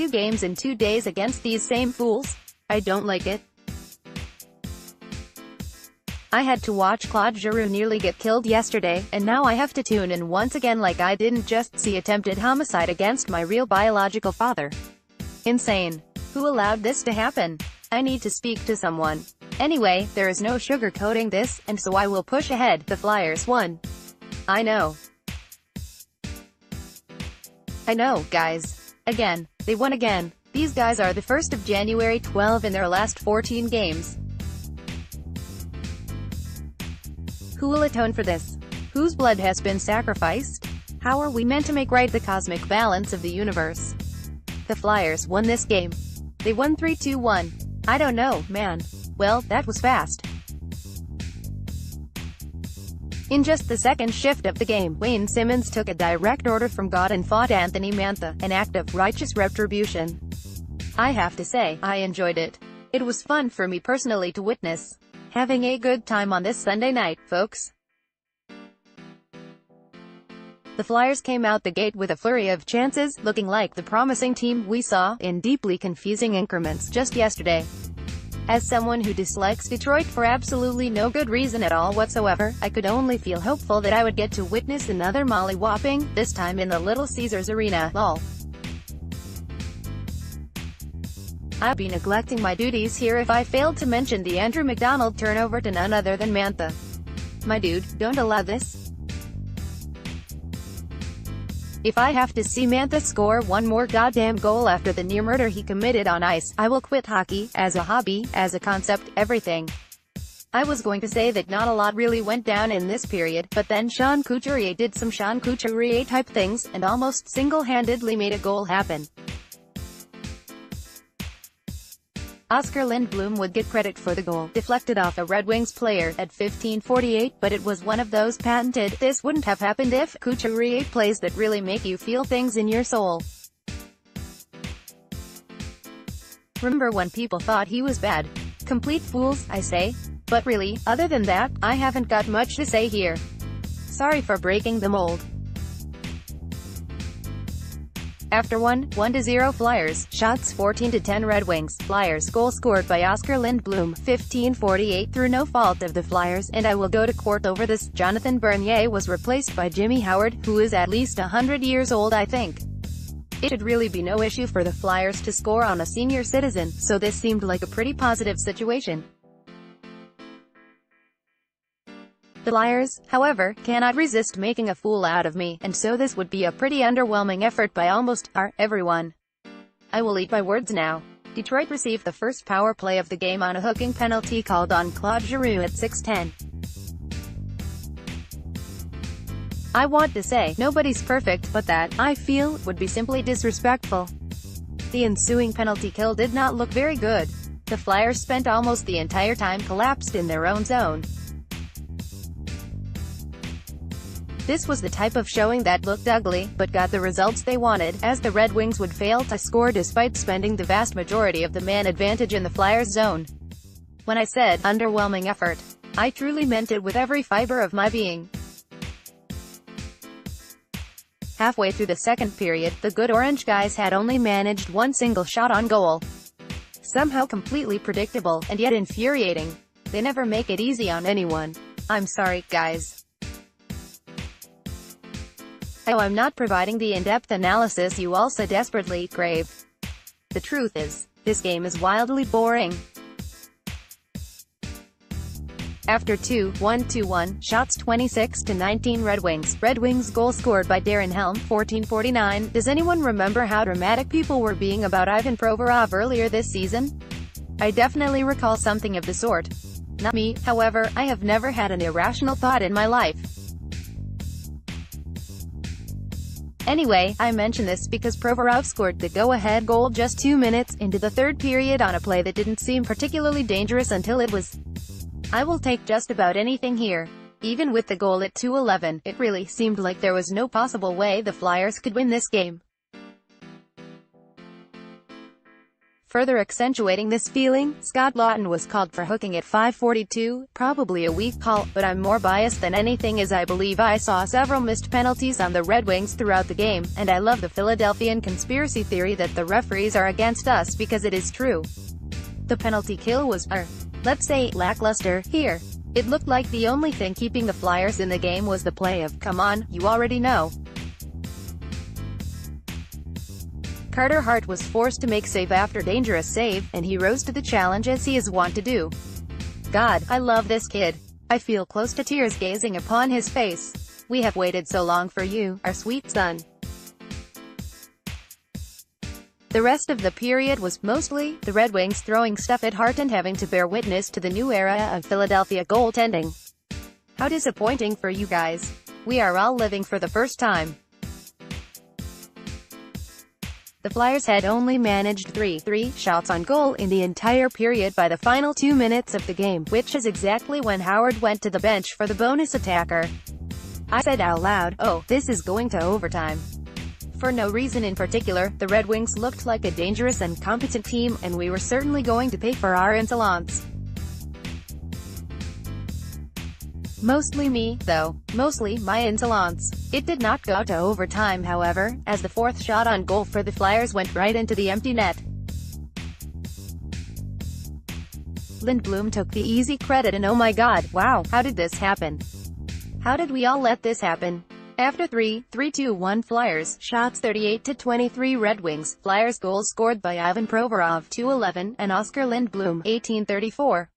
2 games in 2 days against these same fools. I don't like it. I had to watch Claude Giroux nearly get killed yesterday, and now I have to tune in once again like I didn't just see attempted homicide against my real biological father. Insane. Who allowed this to happen? I need to speak to someone. Anyway, there is no sugarcoating this, and so I will push ahead. The Flyers won. I know, guys. Again. They won again. These guys are the 1st of January 12 in their last 14 games. Who will atone for this? Whose blood has been sacrificed? How are we meant to make right the cosmic balance of the universe? The Flyers won this game. They won 3-2-1. I don't know, man. Well, that was fast. In just the second shift of the game, Wayne Simmons took a direct order from God and fought Anthony Mantha, an act of righteous retribution. I have to say, I enjoyed it. It was fun for me personally to witness. Having a good time on this Sunday night, folks. The Flyers came out the gate with a flurry of chances, looking like the promising team we saw, in deeply confusing increments, just yesterday. As someone who dislikes Detroit for absolutely no good reason at all whatsoever, I could only feel hopeful that I would get to witness another molly-whopping, this time in the Little Caesars Arena, lol. I'd be neglecting my duties here if I failed to mention the Andrew McDonald turnover to none other than Mantha. My dude, don't allow this. If I have to see Mantha score one more goddamn goal after the near murder he committed on ice, I will quit hockey, as a hobby, as a concept, everything. I was going to say that not a lot really went down in this period, but then Sean Couturier did some Sean Couturier-type things, and almost single-handedly made a goal happen. Oscar Lindblom would get credit for the goal, deflected off a Red Wings player, at 15:48, but it was one of those patented, this wouldn't have happened if, Couturier plays that really make you feel things in your soul. Remember when people thought he was bad? Complete fools, I say. But really, other than that, I haven't got much to say here. Sorry for breaking the mold. After 1-0 Flyers, shots 14-10 Red Wings, Flyers goal scored by Oscar Lindblom, 15:48 through no fault of the Flyers, and I will go to court over this. Jonathan Bernier was replaced by Jimmy Howard, who is at least 100 years old I think. It should really be no issue for the Flyers to score on a senior citizen, so this seemed like a pretty positive situation. The Flyers, however, cannot resist making a fool out of me, and so this would be a pretty underwhelming effort by almost, everyone. I will eat my words now. Detroit received the first power play of the game on a hooking penalty called on Claude Giroux at 6:10. I want to say, nobody's perfect, but that, I feel, would be simply disrespectful. The ensuing penalty kill did not look very good. The Flyers spent almost the entire time collapsed in their own zone. This was the type of showing that looked ugly, but got the results they wanted, as the Red Wings would fail to score despite spending the vast majority of the man advantage in the Flyers' zone. When I said, underwhelming effort, I truly meant it with every fiber of my being. Halfway through the second period, the good Orange guys had only managed one single shot on goal. Somehow completely predictable, and yet infuriating. They never make it easy on anyone. I'm sorry, guys. I know I'm not providing the in-depth analysis you all so desperately crave. The truth is, this game is wildly boring. After 2-1 shots 26-19 Red Wings goal scored by Darren Helm, 14:49. Does anyone remember how dramatic people were being about Ivan Provorov earlier this season? I definitely recall something of the sort. Not me, however, I have never had an irrational thought in my life. Anyway, I mention this because Provorov scored the go-ahead goal just 2 minutes into the third period on a play that didn't seem particularly dangerous until it was. I will take just about anything here. Even with the goal at 2:11, it really seemed like there was no possible way the Flyers could win this game. Further accentuating this feeling, Scott Lawton was called for hooking at 5:42, probably a weak call, but I'm more biased than anything as I believe I saw several missed penalties on the Red Wings throughout the game, and I love the Philadelphian conspiracy theory that the referees are against us because it is true. The penalty kill was, let's say, lackluster, here. It looked like the only thing keeping the Flyers in the game was the play of, come on, you already know. Carter Hart was forced to make save after dangerous save, and he rose to the challenge as he is wont to do. God, I love this kid. I feel close to tears gazing upon his face. We have waited so long for you, our sweet son. The rest of the period was mostly the Red Wings throwing stuff at Hart and having to bear witness to the new era of Philadelphia goaltending. How disappointing for you guys. We are all living for the first time. The Flyers had only managed three shots on goal in the entire period by the final 2 minutes of the game, which is exactly when Howard went to the bench for the bonus attacker. I said out loud, oh, this is going to overtime. For no reason in particular, the Red Wings looked like a dangerous and competent team, and we were certainly going to pay for our insolence. Mostly me, though. Mostly my insolence. It did not go to overtime, however, as the fourth shot on goal for the Flyers went right into the empty net. Lindblom took the easy credit and oh my god, wow, how did this happen? How did we all let this happen? After 3-2-1 Flyers, shots 38-23 Red Wings, Flyers goals scored by Ivan Provorov 2:11, and Oskar Lindblom 18:34.